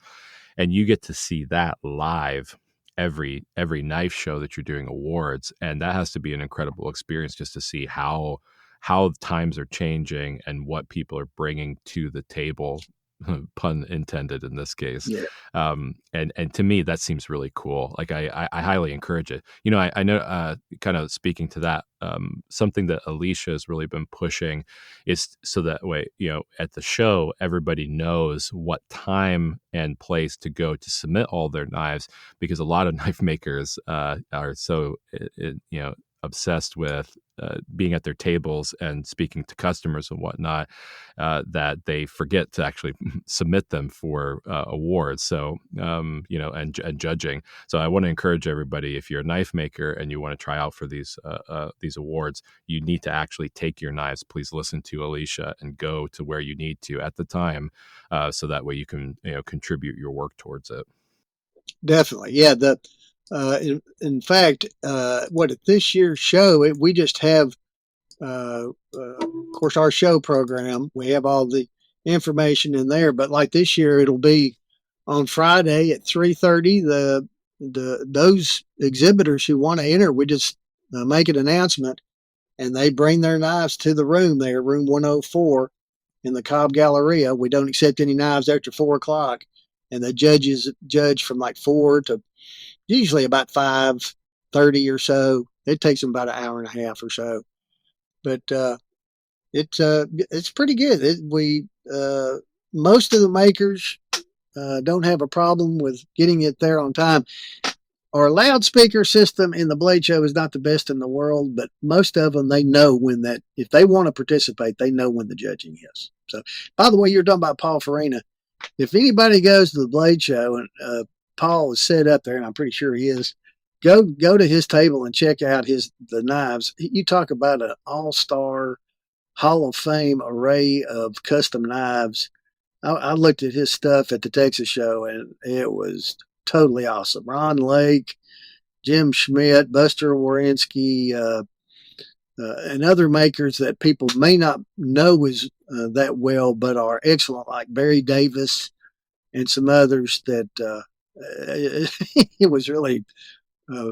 And you get to see that live every knife show that you're doing awards. And that has to be an incredible experience just to see how times are changing and what people are bringing to the table, pun intended in this case. Yeah. And to me, that seems really cool. Like I highly encourage it. I know, kind of speaking to that, something that Alicia has really been pushing is so that way, at the show, everybody knows what time and place to go to submit all their knives, because a lot of knife makers are so, obsessed with being at their tables and speaking to customers and whatnot, that they forget to actually submit them for awards. So, and judging. So I want to encourage everybody, if you're a knife maker and you want to try out for these awards, you need to actually take your knives. Please listen to Alicia and go to where you need to at the time, so that way you can contribute your work towards it. Definitely, yeah. In fact, what at this year's show, we just have, of course, our show program. We have all the information in there, but like this year, it'll be on Friday at 3:30. Those exhibitors who want to enter, we just make an announcement, and they bring their knives to the room there, room 104 in the Cobb Galleria. We don't accept any knives after 4 o'clock, and the judges judge from like 4 to usually about 5:30 or so. It takes them about an hour and a half or so, but it's pretty good. Most of the makers don't have a problem with getting it there on time. Our loudspeaker system in the Bladeshow is not the best in the world, but most of them, they know if they want to participate, they know when the judging is. So, by the way, you're talking about Paul Farina. If anybody goes to the Bladeshow and Paul is set up there, and I'm pretty sure he is, go to his table and check out the knives. You talk about an all-star Hall of Fame array of custom knives. I looked at his stuff at the Texas show, and it was totally awesome. Ron Lake, Jim Schmidt, Buster Warinsky, and other makers that people may not know as that well, but are excellent, like Barry Davis and some others that it was really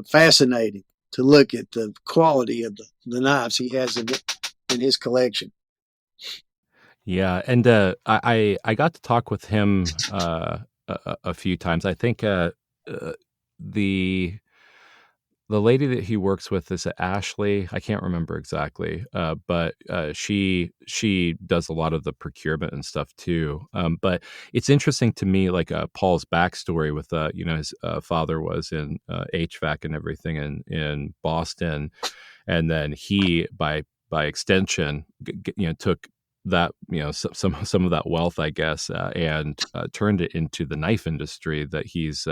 fascinating to look at the quality of the knives he has in his collection. Yeah, and I got to talk with him a few times. I think the lady that he works with is Ashley. I can't remember exactly, but she does a lot of the procurement and stuff too. But it's interesting to me, like Paul's backstory with his father was in HVAC and everything in Boston, and then he by extension took that, some of that wealth, I guess, and turned it into the knife industry that he's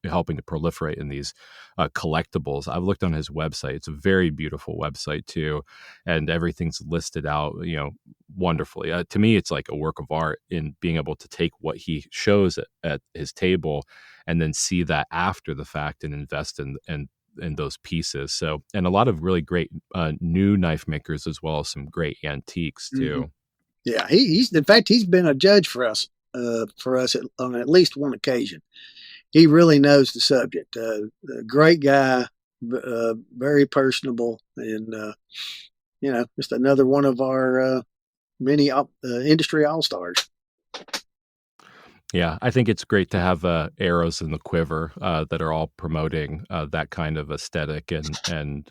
helping to proliferate in these collectibles. I've looked on his website; it's a very beautiful website too, and everything's listed out, wonderfully. To me, it's like a work of art in being able to take what he shows at his table and then see that after the fact and invest in those pieces. So, and a lot of really great new knife makers, as well as some great antiques too. Mm-hmm. Yeah, he's in fact he's been a judge for us on at least one occasion. He really knows the subject. A great guy, very personable, and just another one of our many industry all stars. Yeah, I think it's great to have arrows in the quiver that are all promoting that kind of aesthetic and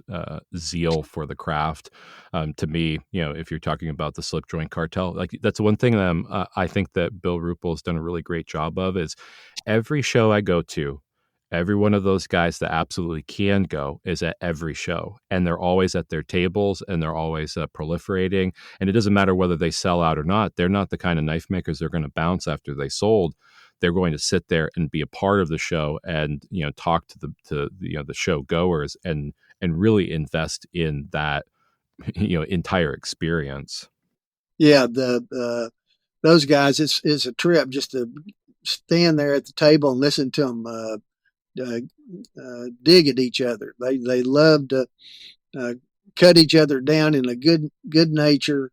zeal for the craft. To me, if you're talking about the slip joint cartel, like that's one thing that I think that Bill Ruppel has done a really great job of is every show I go to, every one of those guys that absolutely can go is at every show, and they're always at their tables and they're always proliferating. And it doesn't matter whether they sell out or not. They're not the kind of knife makers that are going to bounce after they sold. They're going to sit there and be a part of the show and talk to the show goers and really invest in that entire experience. Yeah, those guys, it's a trip just to stand there at the table and listen to them dig at each other. They love to cut each other down in a good natured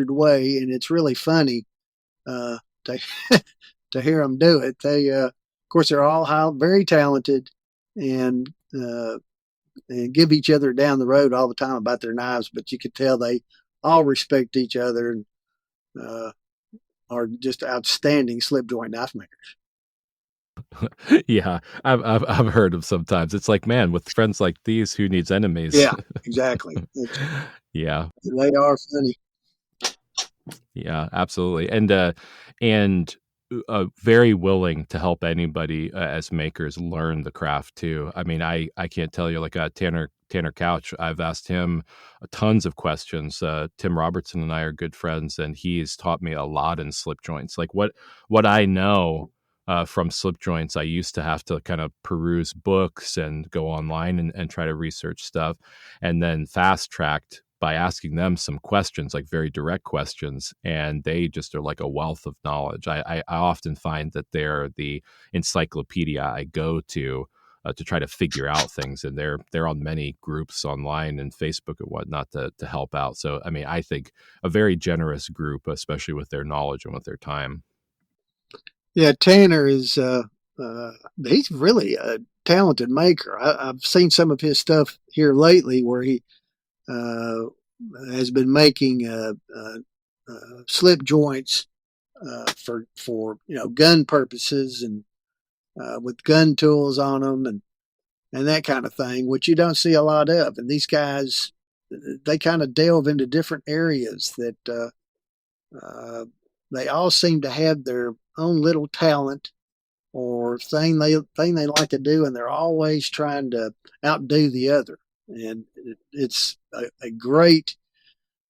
way, and it's really funny to to hear them do it. They of course they're all very talented and give each other down the road all the time about their knives, but you could tell they all respect each other and are just outstanding slip joint knife makers. Yeah, I've heard of sometimes. It's like, man, with friends like these, who needs enemies? Yeah, exactly. Yeah, they are funny. Yeah, absolutely, and very willing to help anybody as makers learn the craft too. I mean, I can't tell you, like Tanner Couch. I've asked him tons of questions. Tim Robertson and I are good friends, and he's taught me a lot in slip joints. Like what I know from slip joints, I used to have to kind of peruse books and go online and try to research stuff, and then fast tracked by asking them some questions, like very direct questions, and they just are like a wealth of knowledge. I often find that they're the encyclopedia I go to try to figure out things, and they're on many groups online and Facebook and whatnot to help out. So, I mean, I think a very generous group, especially with their knowledge and with their time. Yeah, Tanner is he's really a talented maker. I've seen some of his stuff here lately where he has been making slip joints for gun purposes and with gun tools on them and that kind of thing, which you don't see a lot of. And these guys, they kind of delve into different areas that they all seem to have their own little talent or thing they like to do, and they're always trying to outdo the other. And it's a great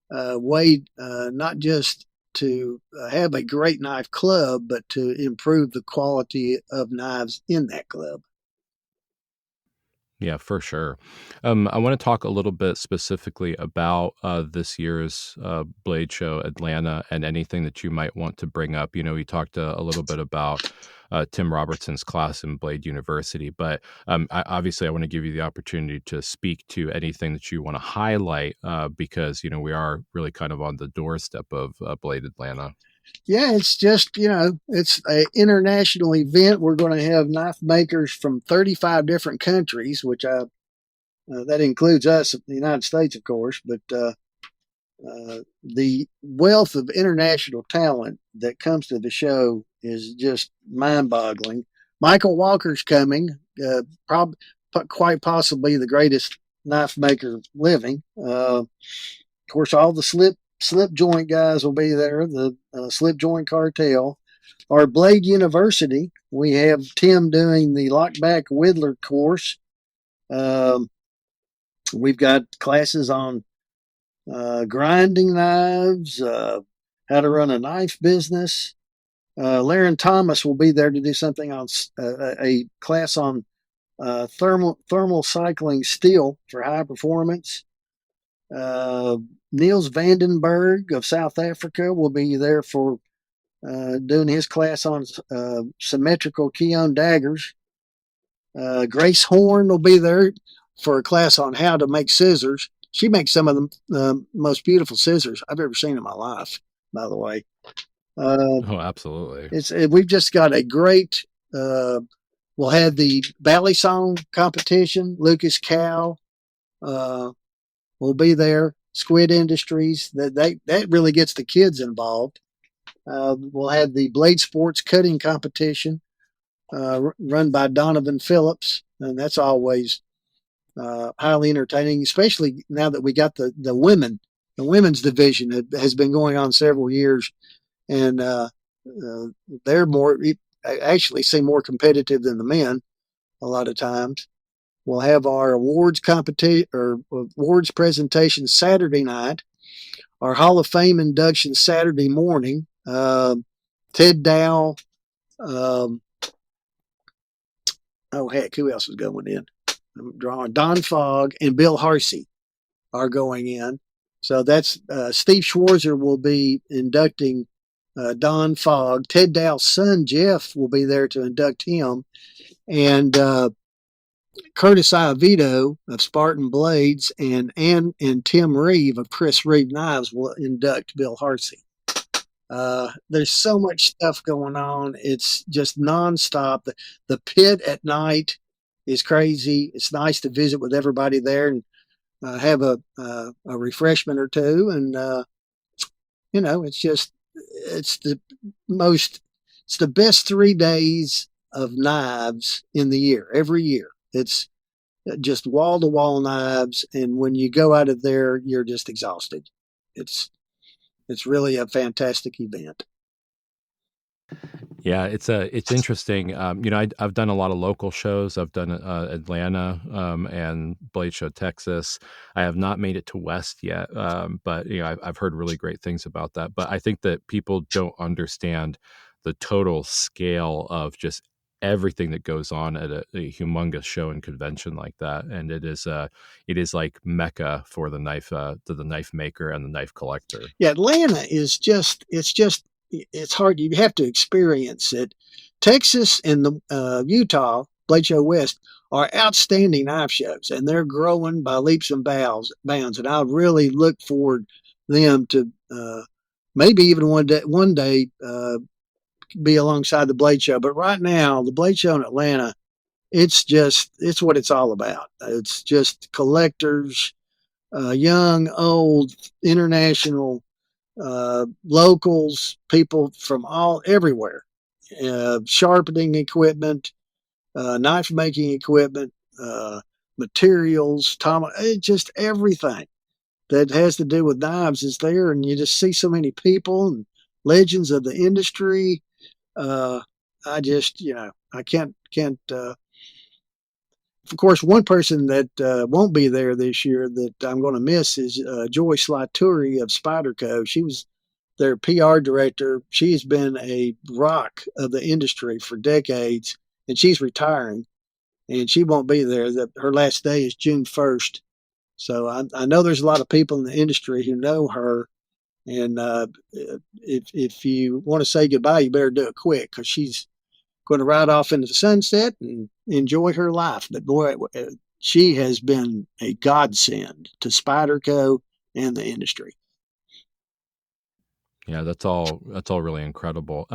way, not just to have a great knife club, but to improve the quality of knives in that club. Yeah, for sure. I want to talk a little bit specifically about this year's Blade Show Atlanta and anything that you might want to bring up. We talked a little bit about Tim Robertson's class in Blade University, but obviously I want to give you the opportunity to speak to anything that you want to highlight because, we are really kind of on the doorstep of Blade Atlanta. Yeah, it's just, it's an international event. We're going to have knife makers from 35 different countries, which that includes us, the United States, of course, but the wealth of international talent that comes to the show is just mind-boggling. Michael Walker's coming, quite possibly the greatest knife maker living. Of course, all the slip joint guys will be there, the slip joint cartel. Our Blade University, we have Tim doing the lockback whittler course. We've got classes on grinding knives, how to run a knife business. Laren Thomas will be there to do something on a class on thermal cycling steel for high performance. Niels Vandenberg of South Africa will be there for doing his class on symmetrical keyon daggers. Grace Horn will be there for a class on how to make scissors. She makes some of the most beautiful scissors I've ever seen in my life, by the way. Oh, absolutely. We've just got a great. We'll have the Bally Song competition. Lucas Cow will be there. Squid Industries. That really gets the kids involved. We'll have the Blade Sports cutting competition run by Donovan Phillips, and that's always highly entertaining, especially now that we got the women. The women's division has been going on several years, and they're more actually seem more competitive than the men a lot of times. We'll have our awards competition or awards presentation Saturday night, our Hall of Fame induction Saturday morning. Ted Dow, oh heck, who else is going in? I'm drawing Don Fogg and Bill Harsey are going in. So that's Steve Schwarzer will be inducting Don Fogg. Ted Dow's son Jeff will be there to induct him, and Curtis Iovito of Spartan Blades and Tim Reeve of Chris Reeve Knives will induct Bill Harsey. There's so much stuff going on. It's just nonstop. The pit at night is crazy. It's nice to visit with everybody there and have a refreshment or two. And, it's the best 3 days of knives in the year, every year. It's just wall to wall knives. And when you go out of there, you're just exhausted. It's really a fantastic event. Yeah, it's interesting. I've done a lot of local shows. I've done Atlanta and Bladeshow, Texas. I have not made it to West yet, but I've heard really great things about that. But I think that people don't understand the total scale of just everything that goes on at a humongous show and convention like that, and it is like Mecca for the knife maker and the knife collector. Yeah, Atlanta is it's hard. You have to experience it. Texas and the Utah, Bladeshow West, are outstanding knife shows, and they're growing by leaps and bounds. And I really look forward them to maybe even one day be alongside the Blade Show. But right now, the Blade Show in Atlanta, it's what it's all about. It's just collectors, young, old, international, locals, people from everywhere, sharpening equipment, knife making equipment, materials, just everything that has to do with knives is there, and you just see so many people and legends of the industry. I just, I can't. Of course, one person that won't be there this year that I'm going to miss is Joy Slaturi of Spyderco. She was their PR director. She's been a rock of the industry for decades, and she's retiring, and she won't be there. Her last day is June 1st. So I know there's a lot of people in the industry who know her, and if you want to say goodbye, you better do it quick because she's going to ride off into the sunset and enjoy her life. But boy, she has been a godsend to Spyderco and the industry. Yeah, that's all really incredible.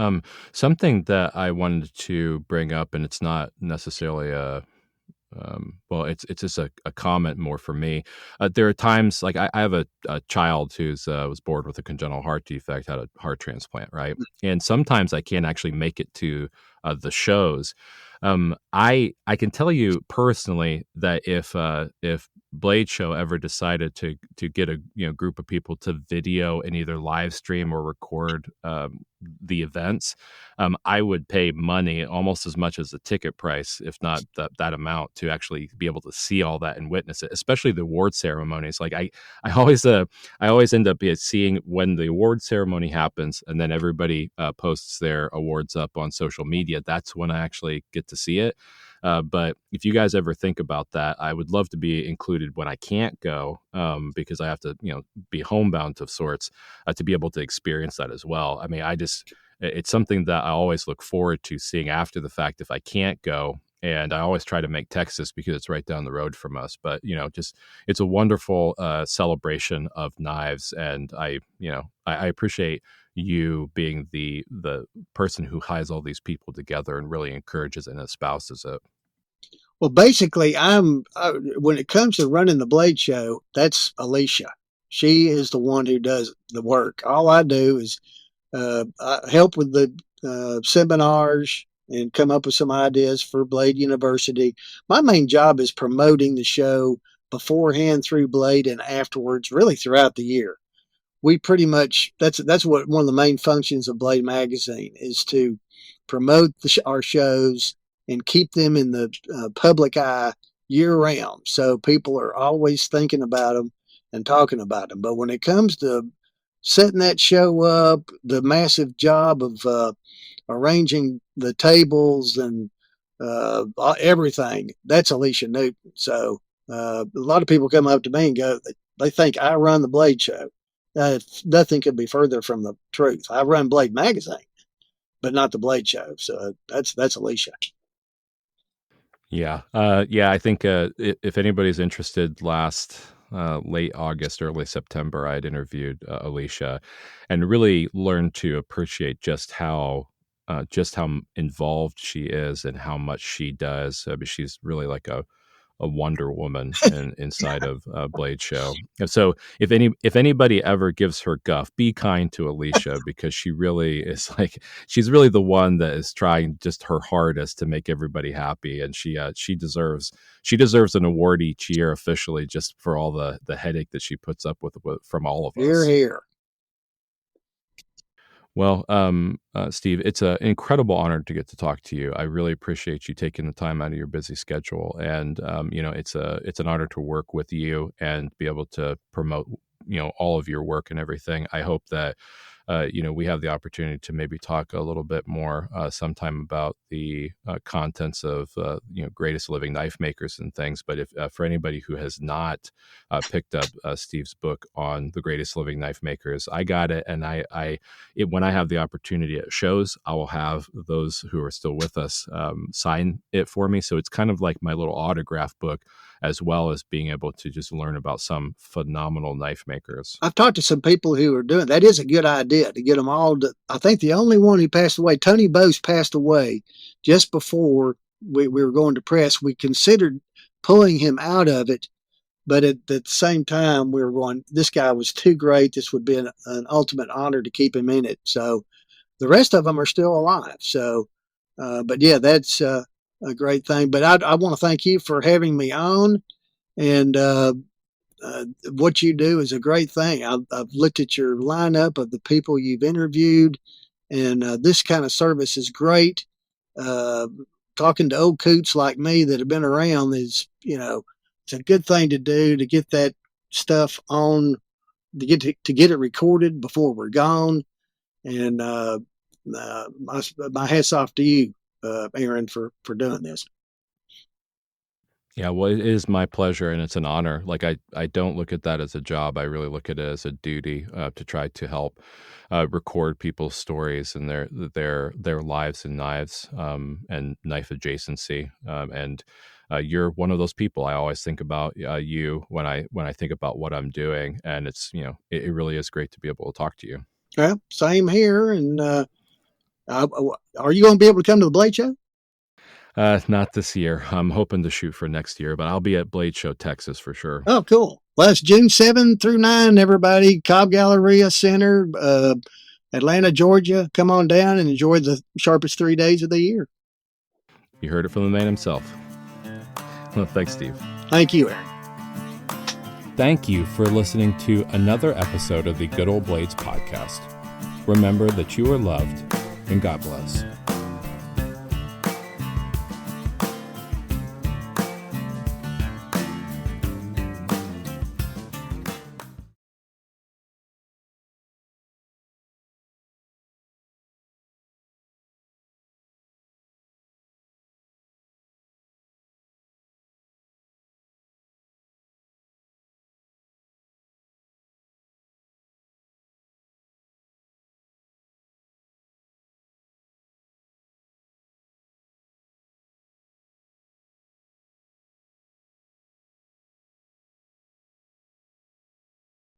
Something that I wanted to bring up, and it's not necessarily it's just a comment more for me. There are times like I have a child who's was born with a congenital heart defect, had a heart transplant, right? And sometimes I can't actually make it to the shows. I can tell you personally that if Bladeshow ever decided to get a group of people to video and either live stream or record the events, I would pay money almost as much as the ticket price, if not that amount, to actually be able to see all that and witness it, especially the award ceremonies. Like I always end up seeing when the award ceremony happens, and then everybody posts their awards up on social media. That's when I actually get to see it. But if you guys ever think about that, I would love to be included when I can't go, because I have to, be homebound of sorts, to be able to experience that as well. I mean, it's something that I always look forward to seeing after the fact if I can't go. And I always try to make Texas because it's right down the road from us. But, it's a wonderful celebration of knives. And I appreciate you being the person who ties all these people together and really encourages and espouses it. Well, basically, when it comes to running the Blade Show, that's Alicia. She is the one who does the work. All I do is I help with the seminars and come up with some ideas for Blade University. My main job is promoting the show beforehand, through Blade, and afterwards, really throughout the year. We pretty much, that's what one of the main functions of Blade Magazine is, to promote our shows and keep them in the public eye year round. So people are always thinking about them and talking about them. But when it comes to setting that show up, the massive job of arranging the tables and everything, that's Alicia Newton. So a lot of people come up to me and go, they think I run the Blade Show. Nothing could be further from the truth. I run Blade Magazine, but not the Blade Show. So that's Alicia. Yeah. I think if anybody's interested, last late August, early September, I'd interviewed Alicia and really learned to appreciate just how involved she is and how much she does. I mean, she's really like a Wonder Woman inside of Bladeshow. So if anybody ever gives her guff, be kind to Alicia, because she really is she's really the one that is trying just her hardest to make everybody happy, and she deserves an award each year officially, just for all the headache that she puts up with from all of us. Hear, hear. Well, Steve, it's an incredible honor to get to talk to you. I really appreciate you taking the time out of your busy schedule, and it's an honor to work with you and be able to promote all of your work and everything. I hope that we have the opportunity to maybe talk a little bit more sometime about the contents of Greatest Living Knifemakers and things. But if for anybody who has not picked up Steve's book on the Greatest Living Knifemakers, I got it, and when I have the opportunity at shows, I will have those who are still with us sign it for me. So it's kind of like my little autograph book, as well as being able to just learn about some phenomenal knife makers. I've talked to some people who are doing that. Is a good idea to get them all to, I think the only one who passed away, Tony Bose, passed away just before we were going to press. We considered pulling him out of it, but at the same time we were going, this guy was too great. This would be an ultimate honor to keep him in it. So the rest of them are still alive. So, but yeah, that's a great thing. But I want to thank you for having me on, and what you do is a great thing. I've looked at your lineup of the people you've interviewed, and this kind of service is great. Talking to old coots like me that have been around is, it's a good thing to do, to get that stuff on, to get it recorded before we're gone. And my hat's off to you, Aaron, for doing this. Yeah, well, it is my pleasure, and it's an honor. Like I don't look at that as a job. I really look at it as a duty to try to help record people's stories and their lives and knives and knife adjacency. And you're one of those people. I always think about you when I think about what I'm doing, and it's it really is great to be able to talk to you. Well, same here. And are you going to be able to come to the Blade Show? Not this year. I'm hoping to shoot for next year, but I'll be at Bladeshow, Texas for sure. Oh, cool. Well, it's June 7 through 9, everybody. Cobb Galleria Center, Atlanta, Georgia. Come on down and enjoy the sharpest 3 days of the year. You heard it from the man himself. Well, thanks, Steve. Thank you, Aaron. Thank you for listening to another episode of the Good Old Blades podcast. Remember that you are loved, and God bless.